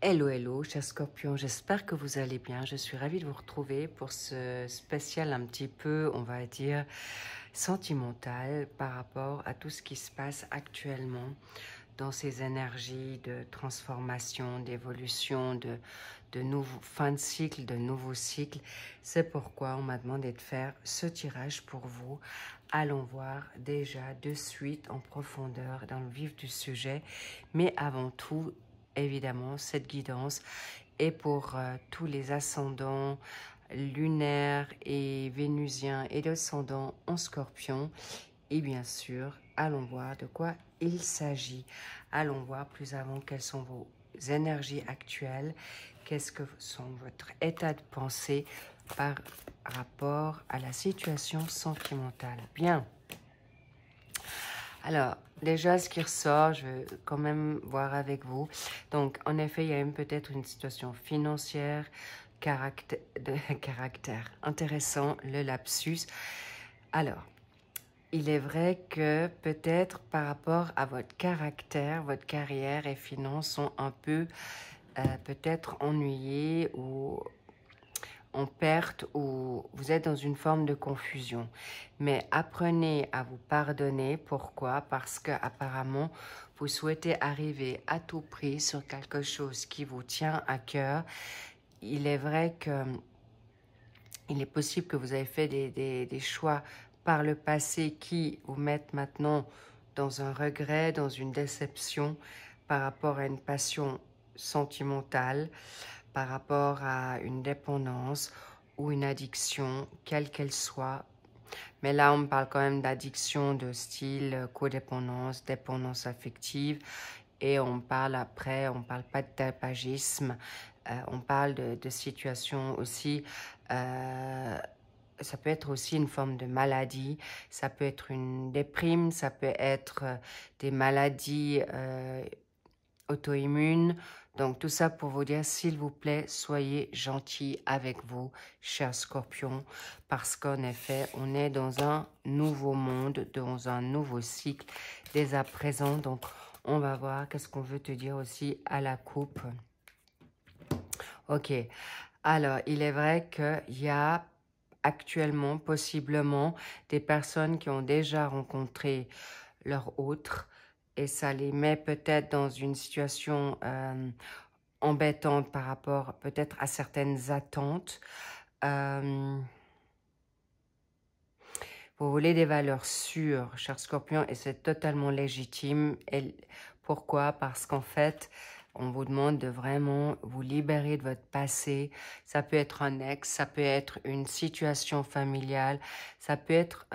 Hello, hello, chers scorpions, j'espère que vous allez bien. Je suis ravie de vous retrouver pour ce spécial un petit peu, on va dire, sentimental par rapport à tout ce qui se passe actuellement dans ces énergies de transformation, d'évolution, de nouveaux fin de cycle, de nouveaux cycles. C'est pourquoi on m'a demandé de faire ce tirage pour vous. Allons voir déjà de suite en profondeur dans le vif du sujet, mais avant tout, évidemment, cette guidance est pour tous les ascendants lunaires et vénusiens et descendants en scorpion. Et bien sûr, allons voir de quoi il s'agit. Allons voir plus avant quelles sont vos énergies actuelles, qu'est-ce que sont votre état de pensée par rapport à la situation sentimentale. Bien. Alors, déjà, ce qui ressort, je vais quand même voir avec vous. Donc, en effet, il y a peut-être une situation financière, caractère intéressant, le lapsus. Alors, il est vrai que peut-être par rapport à votre caractère, votre carrière et finances sont un peu peut-être ennuyés ou en perte ou vous êtes dans une forme de confusion. Mais apprenez à vous pardonner. Pourquoi? Parce que apparemment vous souhaitez arriver à tout prix sur quelque chose qui vous tient à cœur. Il est vrai que il est possible que vous avez fait des choix par le passé qui vous mettent maintenant dans un regret, dans une déception par rapport à une passion sentimentale, par rapport à une dépendance ou une addiction, quelle qu'elle soit. Mais là, on me parle quand même d'addiction de style codépendance, dépendance affective. Et on parle après, on ne parle pas de tabagisme, on parle de situations aussi, ça peut être aussi une forme de maladie, ça peut être une déprime, ça peut être des maladies auto-immunes. Donc tout ça pour vous dire, s'il vous plaît, soyez gentils avec vous, chers scorpions, parce qu'en effet, on est dans un nouveau monde, dans un nouveau cycle dès à présent. Donc on va voir qu'est-ce qu'on veut te dire aussi à la coupe. Ok, alors il est vrai qu'il y a actuellement, possiblement, des personnes qui ont déjà rencontré leur autre et ça les met peut-être dans une situation embêtante par rapport peut-être à certaines attentes. Vous voulez des valeurs sûres, cher Scorpion, et c'est totalement légitime. Et pourquoi? Parce qu'en fait, on vous demande de vraiment vous libérer de votre passé. Ça peut être un ex, ça peut être une situation familiale, ça peut être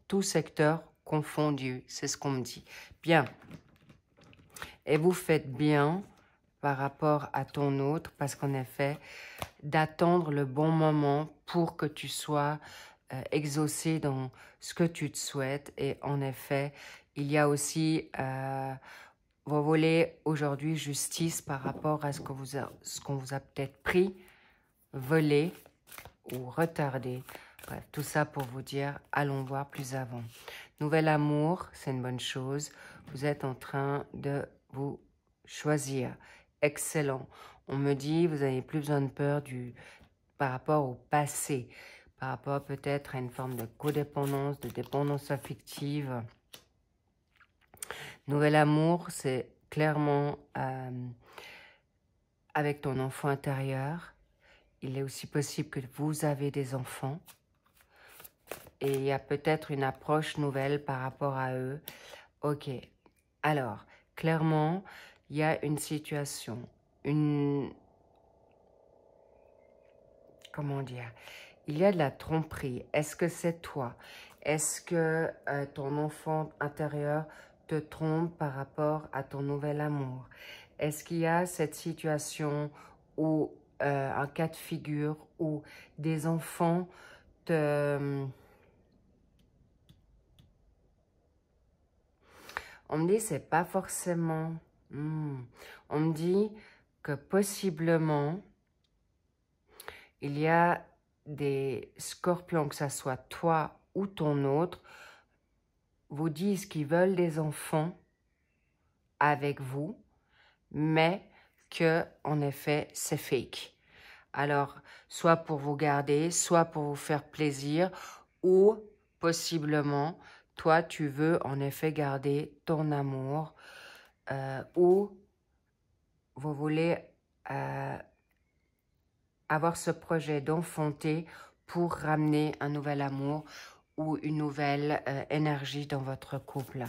tout secteur confondu. C'est ce qu'on me dit. Bien. Et vous faites bien par rapport à ton autre, parce qu'en effet, d'attendre le bon moment pour que tu sois exaucé dans ce que tu te souhaites. Et en effet, il y a aussi, vous voulez aujourd'hui justice par rapport à ce qu'on vous a peut-être pris, volé ou retardé. Bref, tout ça pour vous dire, allons voir plus avant. Nouvel amour, c'est une bonne chose. Vous êtes en train de vous choisir. Excellent. On me dit, vous n'avez plus besoin de peur par rapport au passé, par rapport peut-être à une forme de codépendance, de dépendance affective. Nouvel amour, c'est clairement avec ton enfant intérieur. Il est aussi possible que vous avez des enfants. Et il y a peut-être une approche nouvelle par rapport à eux. Ok. Alors, clairement, il y a une situation, comment dire? Il y a de la tromperie. Est-ce que c'est toi? Est-ce que ton enfant intérieur te trompe par rapport à ton nouvel amour? Est-ce qu'il y a cette situation où un cas de figure où des enfants te... On me dit c'est pas forcément... On me dit que possiblement, il y a des scorpions, que ce soit toi ou ton autre, vous disent qu'ils veulent des enfants avec vous, mais que, en effet, c'est fake. Alors, soit pour vous garder, soit pour vous faire plaisir, ou possiblement, toi, tu veux en effet garder ton amour, ou vous voulez avoir ce projet d'enfanter pour ramener un nouvel amour ou une nouvelle énergie dans votre couple.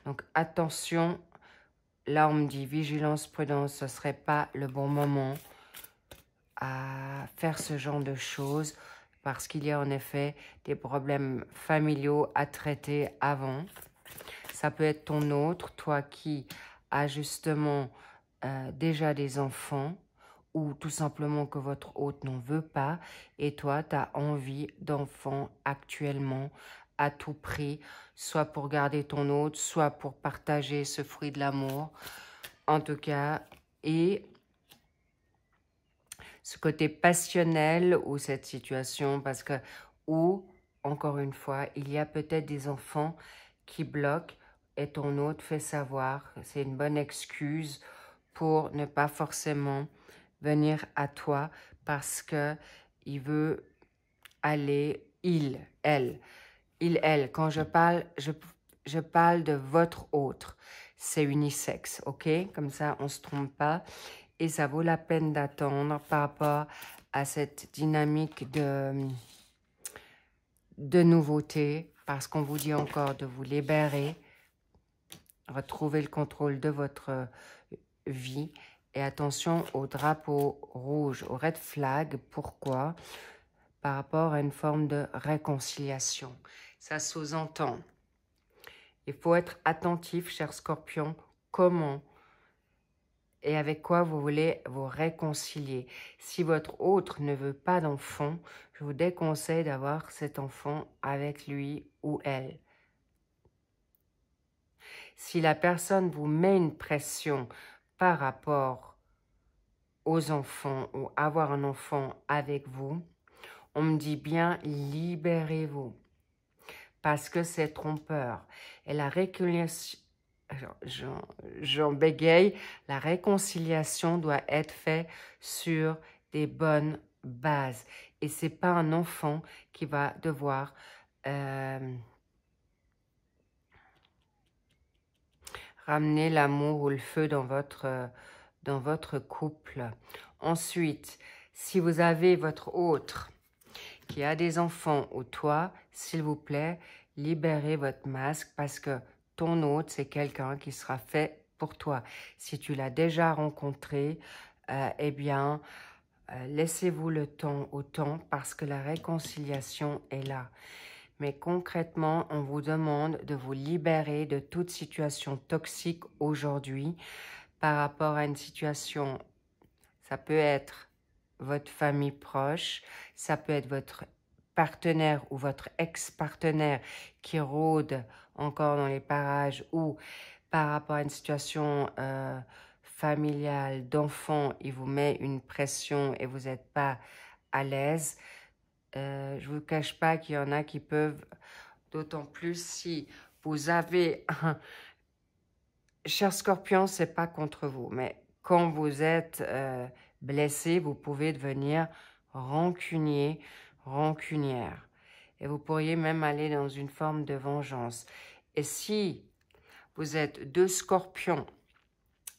Donc, attention, là, on me dit vigilance, prudence, ce ne serait pas le bon moment à faire ce genre de choses parce qu'il y a en effet des problèmes familiaux à traiter avant. Ça peut être ton autre, toi qui as justement déjà des enfants ou tout simplement que votre hôte n'en veut pas et toi, tu as envie d'enfants actuellement à tout prix, soit pour garder ton hôte, soit pour partager ce fruit de l'amour. En tout cas, et ce côté passionnel ou cette situation, parce que, ou, encore une fois, il y a peut-être des enfants qui bloquent et ton hôte fait savoir, c'est une bonne excuse pour ne pas forcément venir à toi parce que il veut aller, elle, quand je parle, je parle de votre autre, c'est unisexe, ok? Comme ça, on ne se trompe pas. Et ça vaut la peine d'attendre par rapport à cette dynamique de nouveauté, parce qu'on vous dit encore de vous libérer, retrouver le contrôle de votre vie. Et attention au drapeau rouge, au red flag. Pourquoi? Par rapport à une forme de réconciliation. Ça sous-entend. Il faut être attentif, cher Scorpion, comment et avec quoi vous voulez vous réconcilier. Si votre autre ne veut pas d'enfant, je vous déconseille d'avoir cet enfant avec lui ou elle. Si la personne vous met une pression par rapport aux enfants ou avoir un enfant avec vous, on me dit bien libérez-vous parce que c'est trompeur. Et la réconciliation, j'en bégaye, la réconciliation doit être faite sur des bonnes bases. Et ce n'est pas un enfant qui va devoir ramener l'amour ou le feu dans votre couple. Ensuite, si vous avez votre autre qui a des enfants ou toi, s'il vous plaît, libérez votre masque parce que ton autre, c'est quelqu'un qui sera fait pour toi. Si tu l'as déjà rencontré, eh bien, laissez-vous le temps au temps parce que la réconciliation est là. Mais concrètement, on vous demande de vous libérer de toute situation toxique aujourd'hui par rapport à une situation, ça peut être votre famille proche, ça peut être votre partenaire ou votre ex-partenaire qui rôde encore dans les parages ou par rapport à une situation familiale, d'enfant, il vous met une pression et vous n'êtes pas à l'aise. Je ne vous cache pas qu'il y en a qui peuvent, d'autant plus si vous avez un... Cher Scorpion, ce n'est pas contre vous, mais quand vous êtes blessé, vous pouvez devenir rancunier, rancunière. Et vous pourriez même aller dans une forme de vengeance. Et si vous êtes deux scorpions,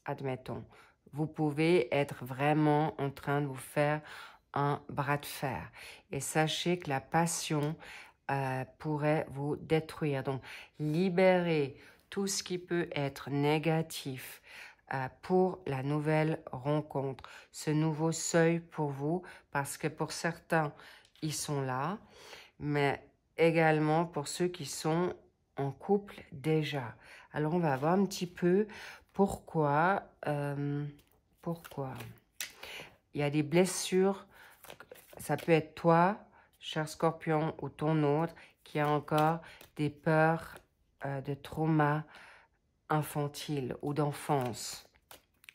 admettons, vous pouvez être vraiment en train de vous faire un bras de fer. Et sachez que la passion pourrait vous détruire. Donc, libérez tout ce qui peut être négatif pour la nouvelle rencontre, ce nouveau seuil pour vous, parce que pour certains, ils sont là, mais également pour ceux qui sont en couple déjà. Alors, on va voir un petit peu pourquoi. Pourquoi il y a des blessures, ça peut être toi, cher Scorpion, ou ton autre, qui a encore des peurs de trauma infantile ou d'enfance,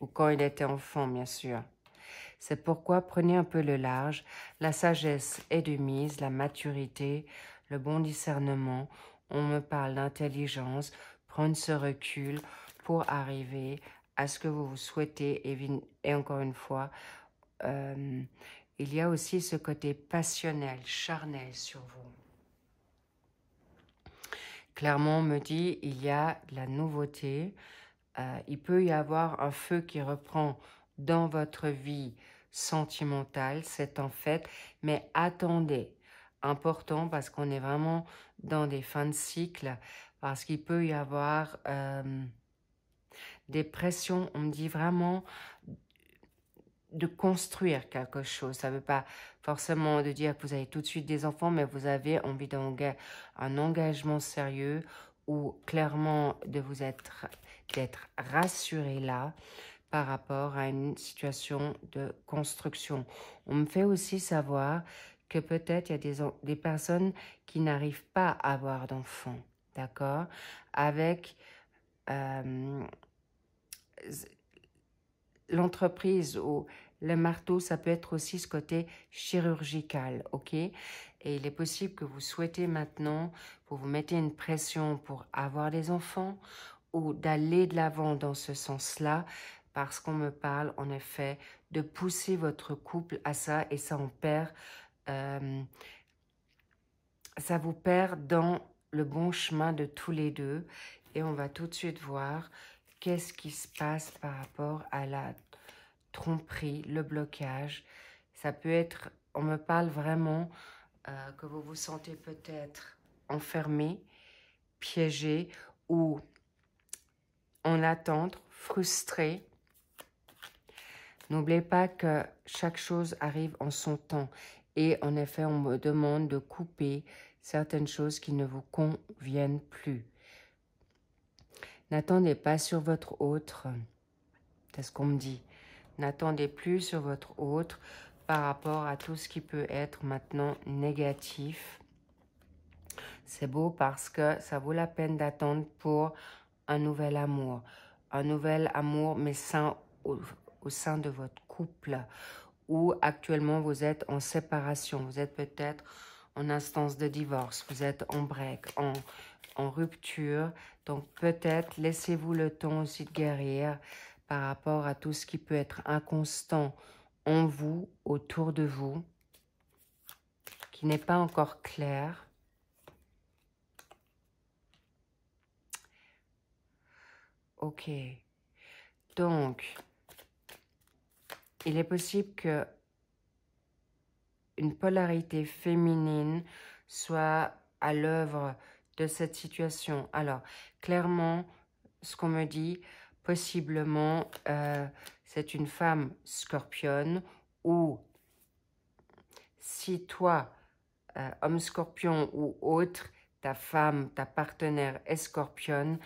ou quand il était enfant, bien sûr. C'est pourquoi prenez un peu le large. La sagesse est de mise, la maturité, le bon discernement. On me parle d'intelligence, prendre ce recul pour arriver à ce que vous souhaitez. Et encore une fois, il y a aussi ce côté passionnel, charnel sur vous. Clairement, on me dit, il y a de la nouveauté. Il peut y avoir un feu qui reprend dans votre vie sentimentale, c'est en fait. Mais attendez, important parce qu'on est vraiment dans des fins de cycle, parce qu'il peut y avoir des pressions, on me dit vraiment de construire quelque chose. Ça ne veut pas forcément de dire que vous avez tout de suite des enfants, mais vous avez envie d'un engagement sérieux ou clairement de vous d'être rassuré là par rapport à une situation de construction. On me fait aussi savoir que peut-être il y a des personnes qui n'arrivent pas à avoir d'enfants, d'accord? Avec l'entreprise ou le marteau, ça peut être aussi ce côté chirurgical, ok? Et il est possible que vous souhaitez maintenant, vous mettez une pression pour avoir des enfants ou d'aller de l'avant dans ce sens-là, parce qu'on me parle en effet de pousser votre couple à ça et ça en perd, ça vous perd dans le bon chemin de tous les deux. Et on va tout de suite voir qu'est-ce qui se passe par rapport à la tromperie, le blocage. Ça peut être, on me parle vraiment que vous vous sentez peut-être enfermé, piégé ou en attente, frustré. N'oubliez pas que chaque chose arrive en son temps. Et en effet, on me demande de couper certaines choses qui ne vous conviennent plus. N'attendez pas sur votre autre. C'est ce qu'on me dit. N'attendez plus sur votre autre par rapport à tout ce qui peut être maintenant négatif. C'est beau parce que ça vaut la peine d'attendre pour un nouvel amour. Un nouvel amour, mais sain au sein de votre couple. Ou actuellement vous êtes en séparation. Vous êtes peut-être en instance de divorce. Vous êtes en break, en rupture. Donc peut-être laissez-vous le temps aussi de guérir par rapport à tout ce qui peut être inconstant en vous, autour de vous, qui n'est pas encore clair. Ok. Donc, il est possible que une polarité féminine soit à l'œuvre de cette situation. Alors, clairement, ce qu'on me dit, possiblement, c'est une femme scorpionne ou si toi, homme scorpion ou autre, ta femme, ta partenaire est scorpionne,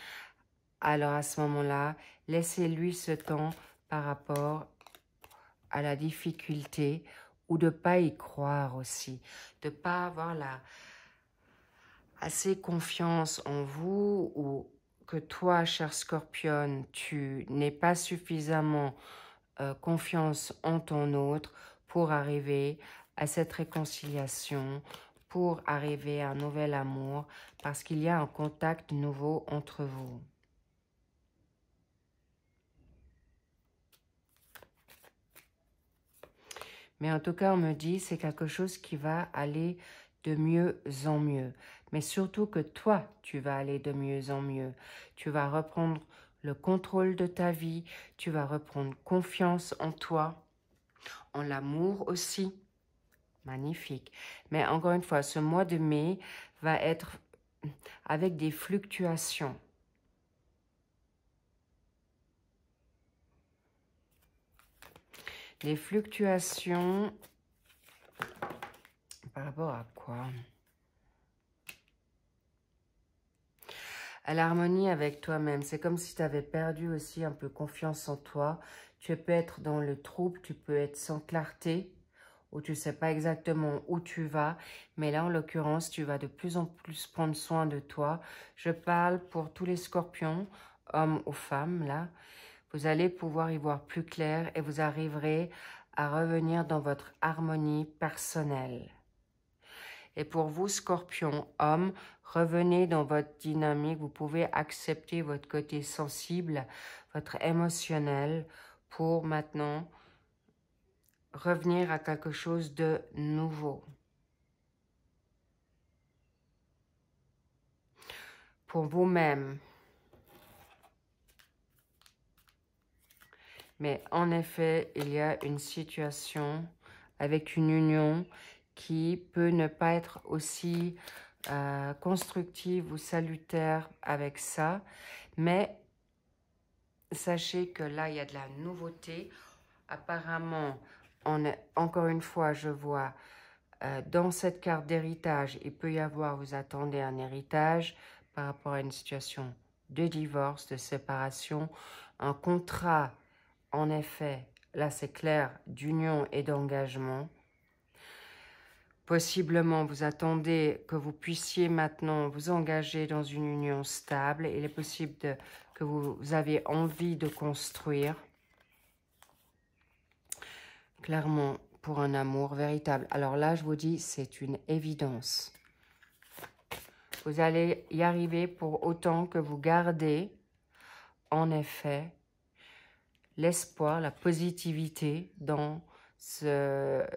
alors à ce moment-là, laissez-lui ce temps par rapport à la difficulté ou de ne pas y croire aussi, de ne pas avoir assez confiance en vous ou que toi, cher Scorpion, tu n'aies pas suffisamment confiance en ton autre pour arriver à cette réconciliation, pour arriver à un nouvel amour, parce qu'il y a un contact nouveau entre vous. Mais en tout cas, on me dit c'est quelque chose qui va aller de mieux en mieux. Mais surtout que toi, tu vas aller de mieux en mieux. Tu vas reprendre le contrôle de ta vie. Tu vas reprendre confiance en toi, en l'amour aussi. Magnifique. Mais encore une fois, ce mois de mai va être avec des fluctuations. Des fluctuations par rapport à quoi? À l'harmonie avec toi-même. C'est comme si tu avais perdu aussi un peu confiance en toi. Tu peux être dans le trouble, tu peux être sans clarté, ou tu ne sais pas exactement où tu vas. Mais là, en l'occurrence, tu vas de plus en plus prendre soin de toi. Je parle pour tous les scorpions, hommes ou femmes, là. Vous allez pouvoir y voir plus clair et vous arriverez à revenir dans votre harmonie personnelle. Et pour vous, Scorpion, homme, revenez dans votre dynamique. Vous pouvez accepter votre côté sensible, votre émotionnel, pour maintenant revenir à quelque chose de nouveau. Pour vous-même. Mais en effet, il y a une situation avec une union qui peut ne pas être aussi constructive ou salutaire avec ça. Mais sachez que là, il y a de la nouveauté. Apparemment, encore une fois, je vois dans cette carte d'héritage, il peut y avoir, vous attendez un héritage par rapport à une situation de divorce, de séparation, un contrat, en effet, là c'est clair, d'union et d'engagement. Possiblement, vous attendez que vous puissiez maintenant vous engager dans une union stable. Il est possible que vous avez envie de construire. Clairement, pour un amour véritable. Alors là, je vous dis, c'est une évidence. Vous allez y arriver pour autant que vous gardez, en effet, l'espoir, la positivité dans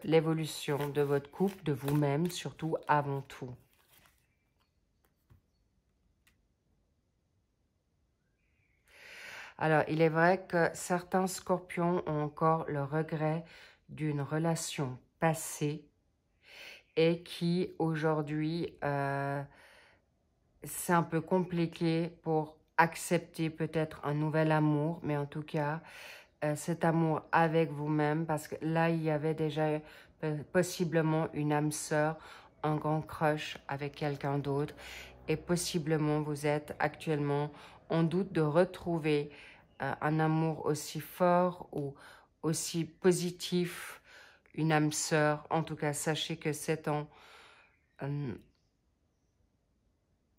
l'évolution de votre couple, de vous-même, surtout avant tout. Alors, il est vrai que certains scorpions ont encore le regret d'une relation passée et qui, aujourd'hui, c'est un peu compliqué pour accepter peut-être un nouvel amour, mais en tout cas, cet amour avec vous-même, parce que là, il y avait déjà possiblement une âme sœur, un grand crush avec quelqu'un d'autre, et possiblement vous êtes actuellement en doute de retrouver un amour aussi fort ou aussi positif, une âme sœur. En tout cas, sachez que c'est en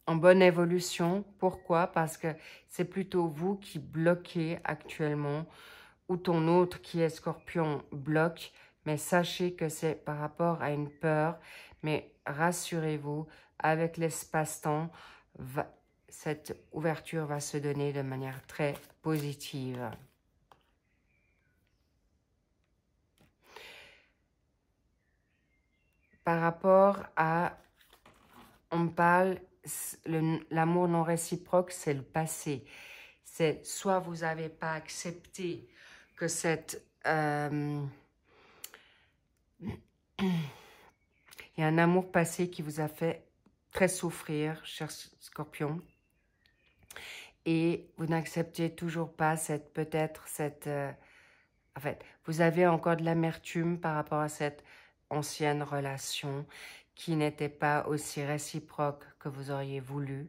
bonne évolution. Pourquoi? Parce que c'est plutôt vous qui bloquez actuellement, ou ton autre qui est Scorpion bloque, mais sachez que c'est par rapport à une peur. Mais rassurez-vous, avec l'espace-temps, cette ouverture va se donner de manière très positive. Par rapport à, on parle, l'amour non réciproque, c'est le passé. C'est soit vous n'avez pas accepté que cette... il y a un amour passé qui vous a fait très souffrir, cher Scorpion. Et vous n'acceptez toujours pas peut-être cette... en fait, vous avez encore de l'amertume par rapport à cette ancienne relation qui n'était pas aussi réciproque que vous auriez voulu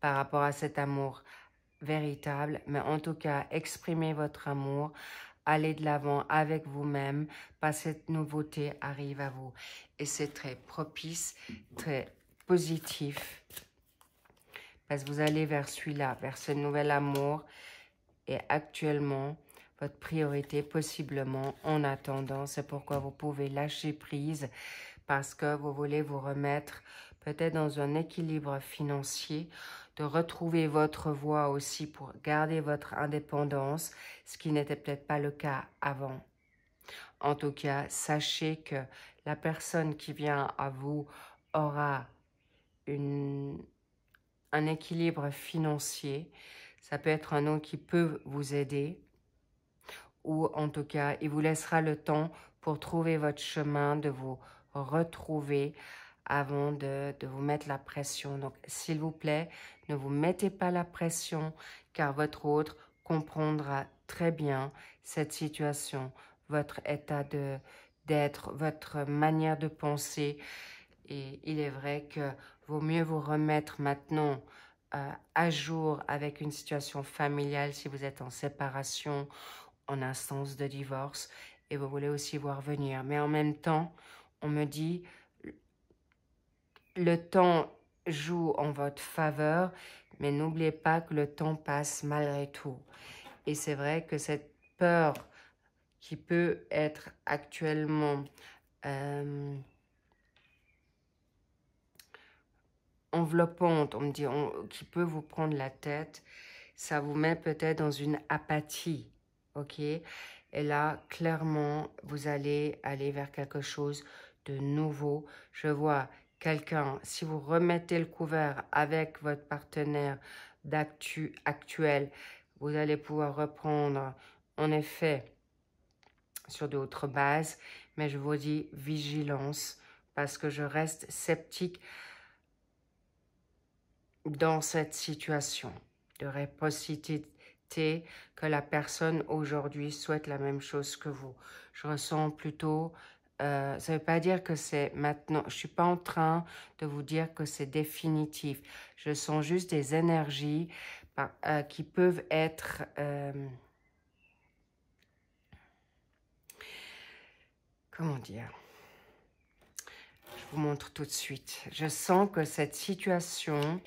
par rapport à cet amour véritable. Mais en tout cas, exprimez votre amour, allez de l'avant avec vous-même, parce que cette nouveauté arrive à vous. Et c'est très propice, très positif, parce que vous allez vers celui-là, vers ce nouvel amour. Et actuellement, votre priorité, possiblement, en attendant, c'est pourquoi vous pouvez lâcher prise, parce que vous voulez vous remettre peut-être dans un équilibre financier, de retrouver votre voie aussi pour garder votre indépendance, ce qui n'était peut-être pas le cas avant. En tout cas, sachez que la personne qui vient à vous aura un équilibre financier. Ça peut être un autre qui peut vous aider, ou en tout cas, il vous laissera le temps pour trouver votre chemin, de vous retrouver avant de vous mettre la pression. Donc, s'il vous plaît, ne vous mettez pas la pression, car votre autre comprendra très bien cette situation, votre état d'être, votre manière de penser. Et il est vrai que vaut mieux vous remettre maintenant à jour avec une situation familiale si vous êtes en séparation, en instance de divorce, et vous voulez aussi voir venir. Mais en même temps, on me dit, le temps joue en votre faveur, mais n'oubliez pas que le temps passe malgré tout. Et c'est vrai que cette peur qui peut être actuellement enveloppante, on me dit, qui peut vous prendre la tête, ça vous met peut-être dans une apathie, ok? Et là, clairement, vous allez aller vers quelque chose de nouveau. Je vois quelqu'un, si vous remettez le couvert avec votre partenaire actuel, vous allez pouvoir reprendre, en effet, sur d'autres bases, mais je vous dis vigilance, parce que je reste sceptique dans cette situation de réciprocité que la personne aujourd'hui souhaite la même chose que vous. Je ressens plutôt, ça ne veut pas dire que c'est maintenant, je ne suis pas en train de vous dire que c'est définitif. Je sens juste des énergies qui peuvent être... comment dire? Je vous montre tout de suite. Je sens que cette situation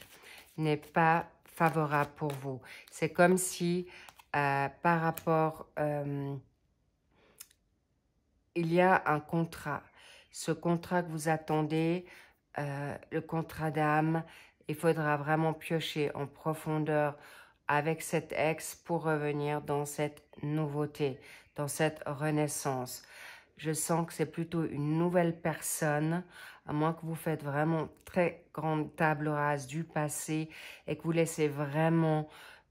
n'est pas favorable pour vous. C'est comme si, par rapport, il y a un contrat. Ce contrat que vous attendez, le contrat d'âme, il faudra vraiment piocher en profondeur avec cet ex pour revenir dans cette nouveauté, dans cette renaissance. Je sens que c'est plutôt une nouvelle personne, à moins que vous faites vraiment très grande table rase du passé et que vous laissez vraiment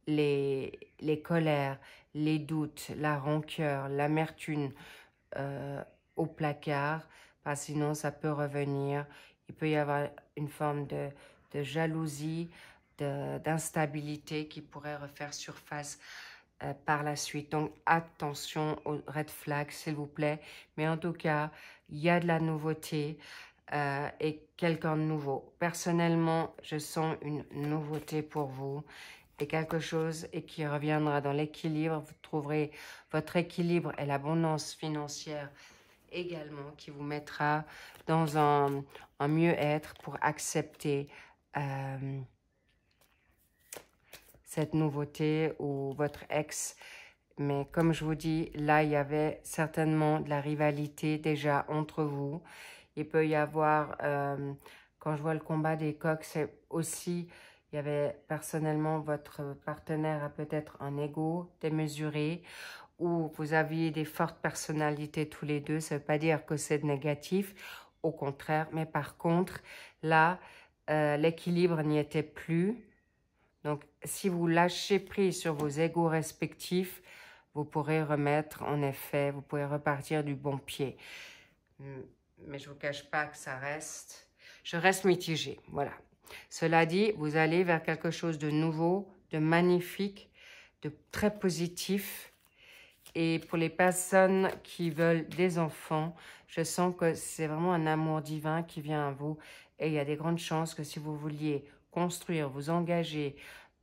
les colères, les doutes, la rancœur, l'amertume au placard, parce que sinon ça peut revenir. Il peut y avoir une forme de jalousie, d'instabilité qui pourrait refaire surface par la suite. Donc, attention aux red flags, s'il vous plaît. Mais en tout cas, il y a de la nouveauté et quelqu'un de nouveau. Personnellement, je sens une nouveauté pour vous et quelque chose et qui reviendra dans l'équilibre. Vous trouverez votre équilibre et l'abondance financière également qui vous mettra dans un mieux-être pour accepter cette nouveauté ou votre ex. Mais comme je vous dis, là, il y avait certainement de la rivalité déjà entre vous. Il peut y avoir, quand je vois le combat des coqs, c'est aussi, il y avait personnellement, votre partenaire a peut-être un ego démesuré ou vous aviez des fortes personnalités tous les deux. Ça ne veut pas dire que c'est négatif, au contraire. Mais par contre, là, l'équilibre n'y était plus. Donc, si vous lâchez prise sur vos égos respectifs, vous pourrez remettre, en effet, vous pouvez repartir du bon pied. Mais je ne vous cache pas que ça reste... Je reste mitigée, voilà. Cela dit, vous allez vers quelque chose de nouveau, de magnifique, de très positif. Et pour les personnes qui veulent des enfants, je sens que c'est vraiment un amour divin qui vient à vous. Et il y a des grandes chances que si vous vouliez construire, vous engager,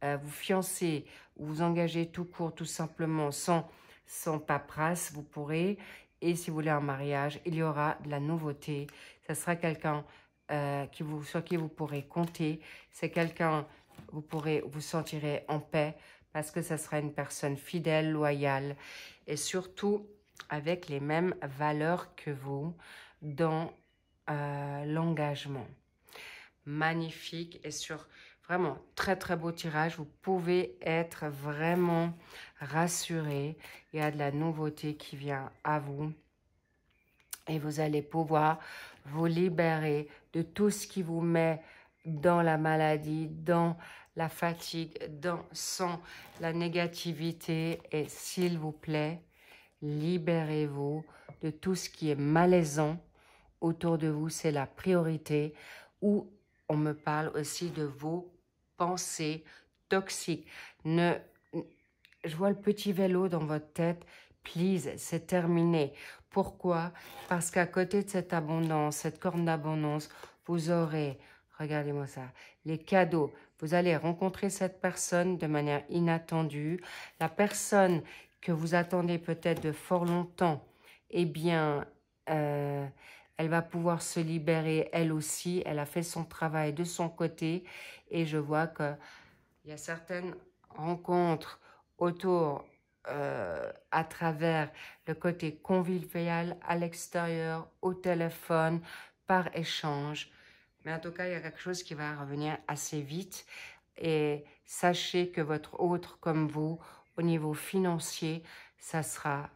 vous fiancer, ou vous engager tout court, tout simplement, sans paperasse, vous pourrez. Et si vous voulez un mariage, il y aura de la nouveauté. Ce sera quelqu'un sur qui vous pourrez compter. C'est quelqu'un, vous sentirez en paix parce que ce sera une personne fidèle, loyale et surtout avec les mêmes valeurs que vous dans l'engagement. Magnifique et sur vraiment très très beau tirage. Vous pouvez être vraiment rassuré. Il y a de la nouveauté qui vient à vous. Et vous allez pouvoir vous libérer de tout ce qui vous met dans la maladie, dans la fatigue, sans la négativité. Et s'il vous plaît, libérez-vous de tout ce qui est malaisant autour de vous. C'est la priorité. Ou on me parle aussi de vos pensées toxiques. Je vois le petit vélo dans votre tête. Please, c'est terminé. Pourquoi? Parce qu'à côté de cette abondance, cette corne d'abondance, vous aurez, regardez-moi ça, les cadeaux. Vous allez rencontrer cette personne de manière inattendue. La personne que vous attendez peut-être de fort longtemps, eh bien, elle va pouvoir se libérer elle aussi. Elle a fait son travail de son côté. Et je vois qu'il y a certaines rencontres autour à travers le côté convivial à l'extérieur, au téléphone, par échange. Mais en tout cas, il y a quelque chose qui va revenir assez vite. Et sachez que votre autre comme vous, au niveau financier, ça sera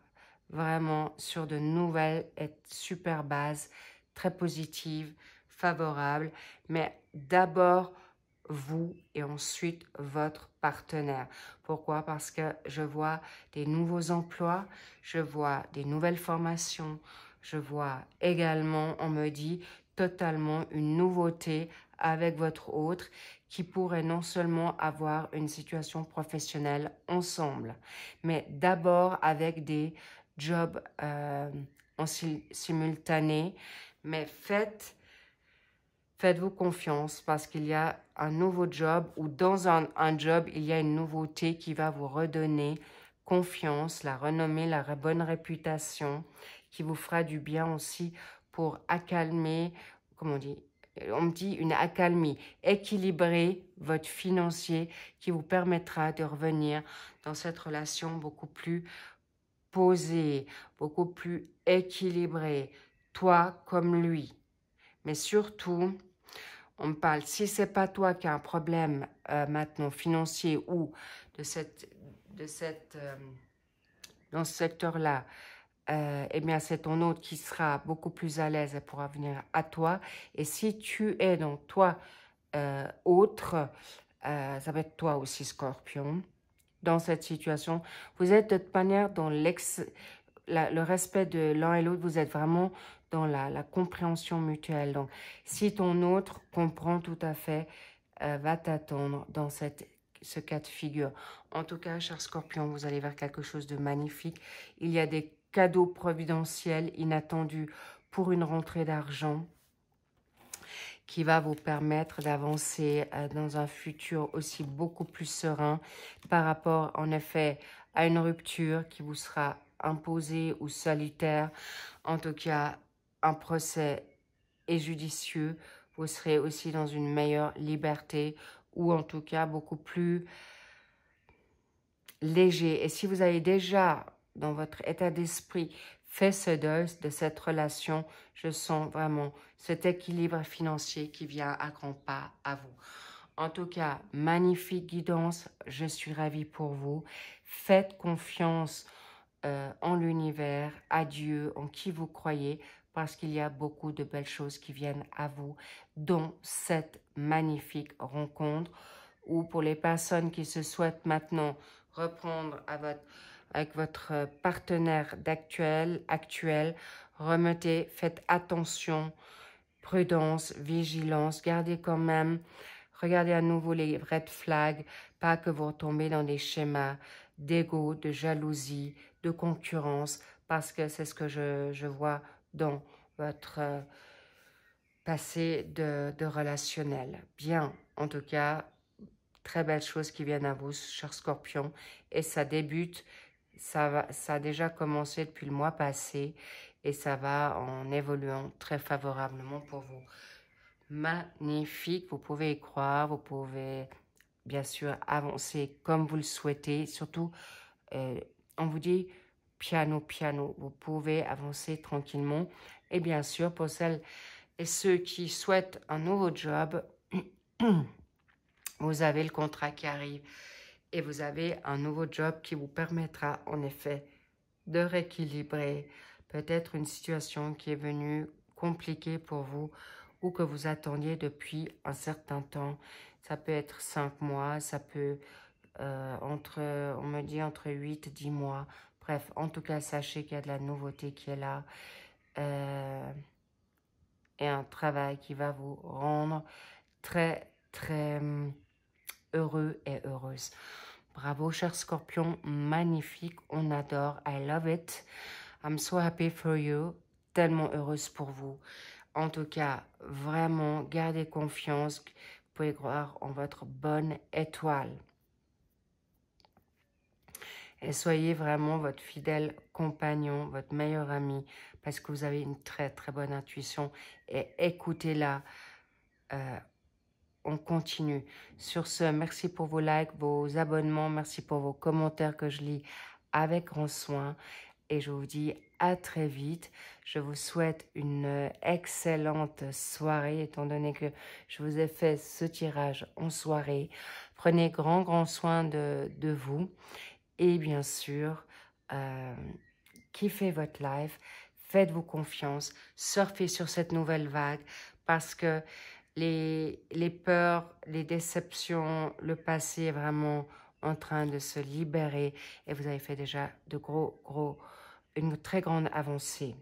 vraiment sur de nouvelles et super bases, très positives, favorables. Mais d'abord, vous et ensuite votre partenaire. Pourquoi? Parce que je vois des nouveaux emplois, je vois des nouvelles formations, je vois également, on me dit, totalement une nouveauté avec votre autre qui pourrait non seulement avoir une situation professionnelle ensemble, mais d'abord avec des jobs en simultané, mais faites-vous confiance parce qu'il y a un nouveau job ou dans un job, il y a une nouveauté qui va vous redonner confiance, la renommée, la bonne réputation, qui vous fera du bien aussi pour accalmer, comment on dit, on me dit une accalmie, équilibrer votre financier qui vous permettra de revenir dans cette relation beaucoup plus posée, beaucoup plus équilibrée, toi comme lui. Mais surtout, on me parle, si c'est pas toi qui as un problème maintenant financier ou dans ce secteur-là, eh bien c'est ton autre qui sera beaucoup plus à l'aise et pourra venir à toi. Et si tu es dans toi autre, ça va être toi aussi Scorpion, dans cette situation, vous êtes de toute manière dans le respect de l'un et l'autre, vous êtes vraiment dans la compréhension mutuelle. Donc, si ton autre comprend tout à fait, va t'attendre dans ce cas de figure. En tout cas, cher Scorpion, vous allez vers quelque chose de magnifique. Il y a des cadeaux providentiels inattendus pour une rentrée d'argent qui va vous permettre d'avancer dans un futur aussi beaucoup plus serein par rapport, en effet, à une rupture qui vous sera imposée ou solitaire. En tout cas, un procès est judicieux. Vous serez aussi dans une meilleure liberté ou en tout cas beaucoup plus léger. Et si vous avez déjà, dans votre état d'esprit, fait ce deuil de cette relation, je sens vraiment cet équilibre financier qui vient à grands pas à vous. En tout cas, magnifique guidance, je suis ravie pour vous. Faites confiance en l'univers, à Dieu, en qui vous croyez, parce qu'il y a beaucoup de belles choses qui viennent à vous, dont cette magnifique rencontre, ou pour les personnes qui se souhaitent maintenant reprendre avec votre partenaire actuel, remettez, faites attention, prudence, vigilance, gardez quand même, regardez à nouveau les red flags, pas que vous retombez dans des schémas d'ego, de jalousie, de concurrence, parce que c'est ce que je vois dans votre passé de relationnel. Bien, en tout cas, très belles choses qui viennent à vous, cher Scorpion, et ça débute, ça a déjà commencé depuis le mois passé, et ça va en évoluant très favorablement pour vous. Magnifique, vous pouvez y croire, vous pouvez bien sûr avancer comme vous le souhaitez, surtout on vous dit piano, piano, vous pouvez avancer tranquillement, et bien sûr pour celles et ceux qui souhaitent un nouveau job, vous avez le contrat qui arrive et vous avez un nouveau job qui vous permettra en effet de rééquilibrer peut-être une situation qui est venue compliquée pour vous ou que vous attendiez depuis un certain temps. Ça peut être 5 mois, ça peut on me dit entre 8 et 10 mois. Bref, en tout cas, sachez qu'il y a de la nouveauté qui est là. Et un travail qui va vous rendre très, très heureux et heureuse. Bravo, cher Scorpion, magnifique, on adore, I love it. I'm so happy for you, tellement heureuse pour vous. En tout cas, vraiment, gardez confiance, vous pouvez croire en votre bonne étoile. Et soyez vraiment votre fidèle compagnon, votre meilleur ami, parce que vous avez une très, très bonne intuition. Et écoutez-la. On continue. Sur ce, merci pour vos likes, vos abonnements, merci pour vos commentaires que je lis avec grand soin. Et je vous dis à très vite. Je vous souhaite une excellente soirée, étant donné que je vous ai fait ce tirage en soirée. Prenez grand soin de vous. Et bien sûr, kiffez votre life. Faites-vous confiance. Surfez sur cette nouvelle vague parce que les peurs, les déceptions, le passé est vraiment en train de se libérer et vous avez fait déjà de une très grande avancée.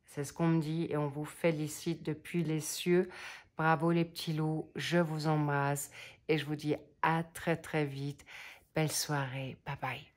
C'est ce qu'on me dit et on vous félicite depuis les cieux. Bravo les petits loups, je vous embrasse et je vous dis à très vite. Belle soirée, bye bye.